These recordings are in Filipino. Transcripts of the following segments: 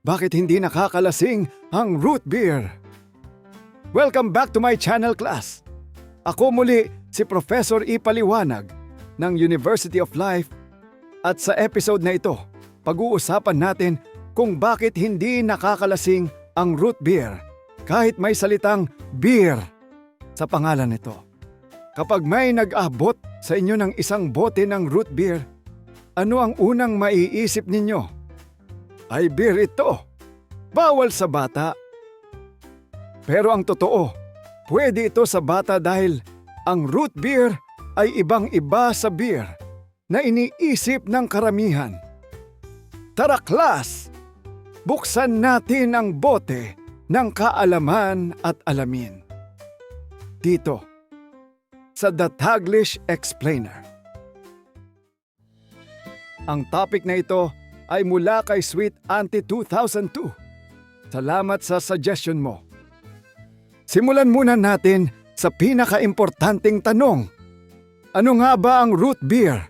Bakit hindi nakakalasing ang root beer? Welcome back to my channel, class. Ako muli si Professor Ipaliwanag ng University of Life at sa episode na ito, pag-uusapan natin kung bakit hindi nakakalasing ang root beer kahit may salitang beer sa pangalan nito. Kapag may nag-abot sa inyo ng isang bote ng root beer, ano ang unang maiisip ninyo? Ay beer ito. Bawal sa bata. Pero ang totoo, pwede ito sa bata dahil ang root beer ay ibang-iba sa beer na iniisip ng karamihan. Tara, class! Buksan natin ang bote ng kaalaman at alamin. Dito, sa The Taglish Explainer. Ang topic na ito ay mula kay Sweet Auntie 2002. Salamat sa suggestion mo. Simulan muna natin sa pinaka-importanting tanong. Ano nga ba ang root beer?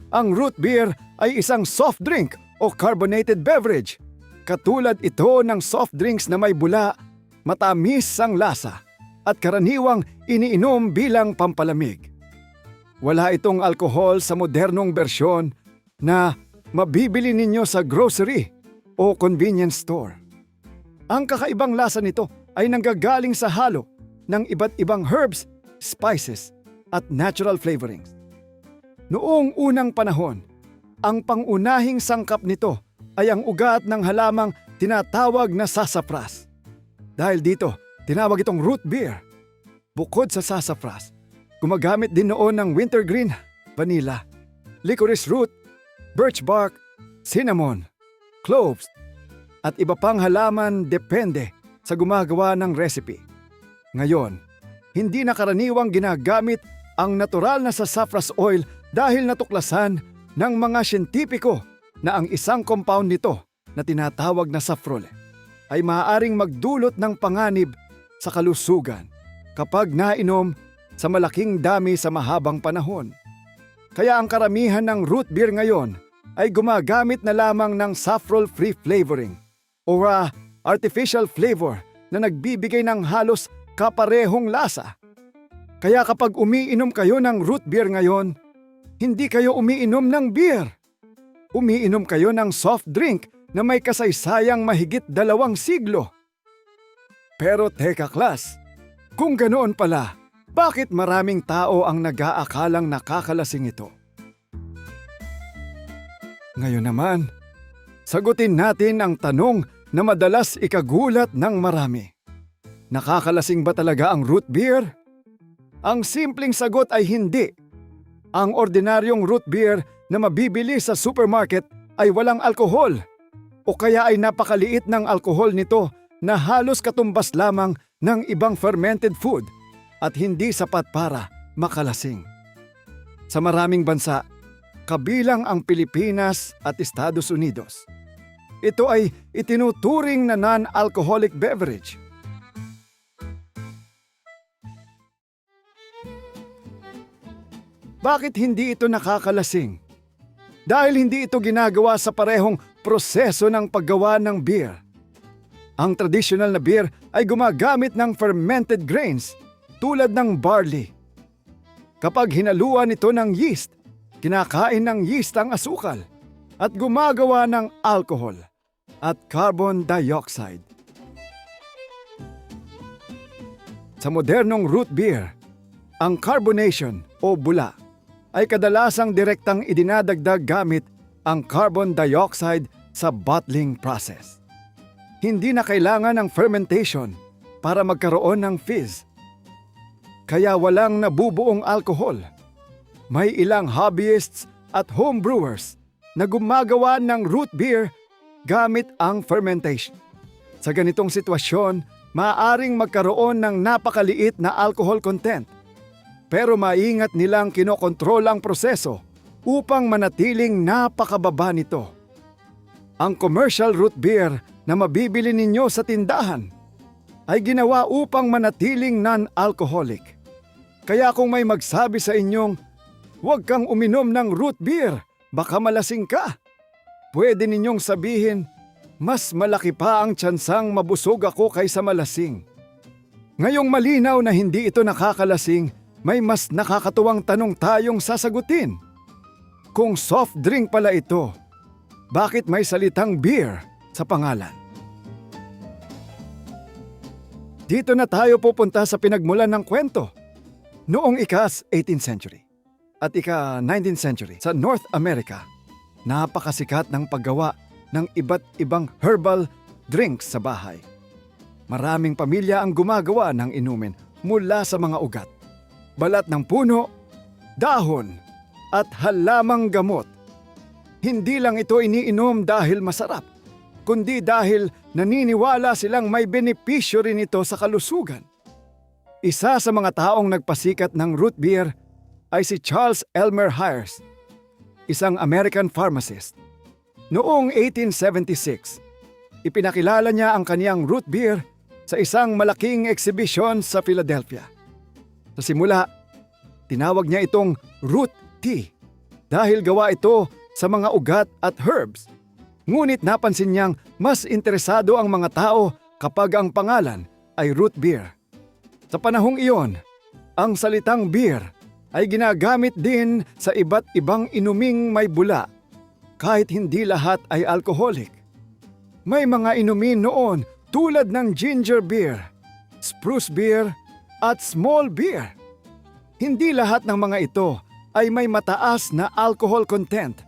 Ang root beer ay isang soft drink o carbonated beverage. Katulad ito ng soft drinks na may bula, matamis ang lasa, at karaniwang iniinom bilang pampalamig. Wala itong alkohol sa modernong bersyon na mabibili ninyo sa grocery o convenience store. Ang kakaibang lasa nito ay nanggagaling sa halo ng iba't ibang herbs, spices, at natural flavorings. Noong unang panahon, ang pangunahing sangkap nito ay ang ugat ng halamang tinatawag na sassafras. Dahil dito, tinawag itong root beer. Bukod sa sassafras, gumagamit din noon ng wintergreen, vanilla, licorice root, birch bark, cinnamon, cloves, at iba pang halaman depende sa gumagawa ng recipe. Ngayon, hindi na karaniwang ginagamit ang natural na sassafras oil dahil natuklasan ng mga siyentipiko na ang isang compound nito na tinatawag na saffrole ay maaaring magdulot ng panganib sa kalusugan kapag nainom sa malaking dami sa mahabang panahon. Kaya ang karamihan ng root beer ngayon ay gumagamit na lamang ng saffrole-free flavoring o artificial flavor na nagbibigay ng halos kaparehong lasa. Kaya kapag umiinom kayo ng root beer ngayon, hindi kayo umiinom ng beer. Umiinom kayo ng soft drink na may kasaysayang mahigit 2 siglo. Pero teka, class, kung ganoon pala, bakit maraming tao ang nag-aakalang nakakalasing ito? Ngayon naman, sagutin natin ang tanong na madalas ikagulat ng marami. Nakakalasing ba talaga ang root beer? Ang simpleng sagot ay hindi. Ang ordinaryong root beer na mabibili sa supermarket ay walang alkohol o kaya ay napakaliit ng alkohol nito na halos katumbas lamang ng ibang fermented food at hindi sapat para makalasing. Sa maraming bansa, kabilang ang Pilipinas at Estados Unidos, ito ay itinuturing na non-alcoholic beverage. Bakit hindi ito nakakalasing? Dahil hindi ito ginagawa sa parehong proseso ng paggawa ng beer. Ang traditional na beer ay gumagamit ng fermented grains tulad ng barley. Kapag hinaluan ito ng yeast, kinakain ng yeast ang asukal at gumagawa ng alcohol at carbon dioxide. Sa modernong root beer, ang carbonation o bula ay kadalasang direktang idinadagdag gamit ang carbon dioxide sa bottling process. Hindi na kailangan ng fermentation para magkaroon ng fizz. Kaya walang nabubuong alkohol. May ilang hobbyists at homebrewers na gumagawa ng root beer gamit ang fermentation. Sa ganitong sitwasyon, maaaring magkaroon ng napakaliit na alcohol content. Pero maingat nilang kinokontrol ang proseso upang manatiling napakababa nito. Ang commercial root beer na mabibili ninyo sa tindahan ay ginawa upang manatiling non-alcoholic. Kaya kung may magsabi sa inyong, "Huwag kang uminom ng root beer, baka malasing ka," pwede ninyong sabihin, mas malaki pa ang tsansang mabusog ako kaysa malasing. Ngayong malinaw na hindi ito nakakalasing, may mas nakakatuwang tanong tayong sasagutin. Kung soft drink pala ito, bakit may salitang beer sa pangalan? Dito na tayo pupunta sa pinagmulan ng kwento. Noong ika-18th century at ika-19th century sa North America, napakasikat ng paggawa ng iba't ibang herbal drinks sa bahay. Maraming pamilya ang gumagawa ng inumin mula sa mga ugat, balat ng puno, dahon, at halamang gamot. Hindi lang ito iniinom dahil masarap, kundi dahil naniniwala silang may benepisyo rin ito sa kalusugan. Isa sa mga taong nagpasikat ng root beer ay si Charles Elmer Hires, isang American pharmacist. Noong 1876, ipinakilala niya ang kaniyang root beer sa isang malaking eksibisyon sa Philadelphia. Sa simula, tinawag niya itong root tea dahil gawa ito sa mga ugat at herbs. Ngunit napansin niyang mas interesado ang mga tao kapag ang pangalan ay root beer. Sa panahong iyon, ang salitang beer ay ginagamit din sa iba't ibang inuming may bula, kahit hindi lahat ay alcoholic. May mga inumin noon tulad ng ginger beer, spruce beer, at small beer. Hindi lahat ng mga ito ay may mataas na alcohol content.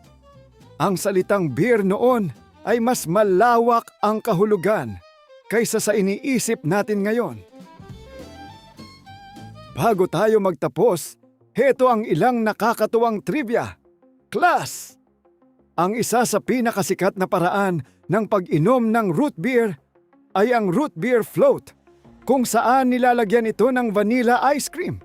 Ang salitang beer noon ay mas malawak ang kahulugan kaysa sa iniisip natin ngayon. Bago tayo magtapos, heto ang ilang nakakatuwang trivia. Class! Ang isa sa pinakasikat na paraan ng pag-inom ng root beer ay ang root beer float, kung saan nilalagyan ito ng vanilla ice cream.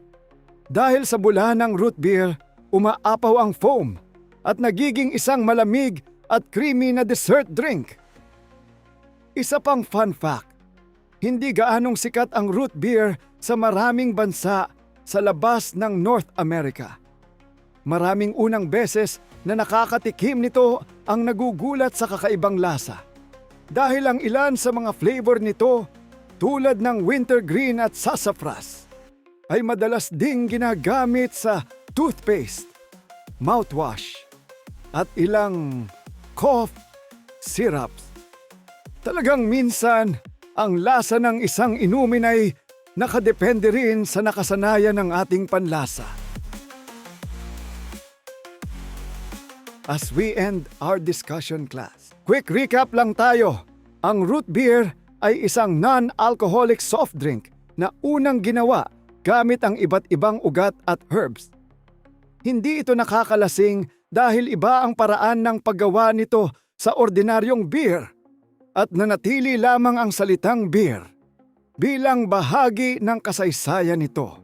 Dahil sa bula ng root beer, umaapaw ang foam at nagiging isang malamig at creamy na dessert drink. Isa pang fun fact, hindi gaanong sikat ang root beer sa maraming bansa sa labas ng North America. Maraming unang beses na nakakatikim nito ang nagugulat sa kakaibang lasa. Dahil ang ilan sa mga flavor nito, tulad ng wintergreen at sassafras, ay madalas ding ginagamit sa toothpaste, mouthwash, at ilang cough syrups. Talagang minsan, ang lasa ng isang inumin ay nakadepende rin sa nakasanayan ng ating panlasa. As we end our discussion class, quick recap lang tayo. Ang root beer ay isang non-alcoholic soft drink na unang ginawa gamit ang iba't ibang ugat at herbs. Hindi ito nakakalasing dahil iba ang paraan ng paggawa nito sa ordinaryong beer at nanatili lamang ang salitang beer bilang bahagi ng kasaysayan nito.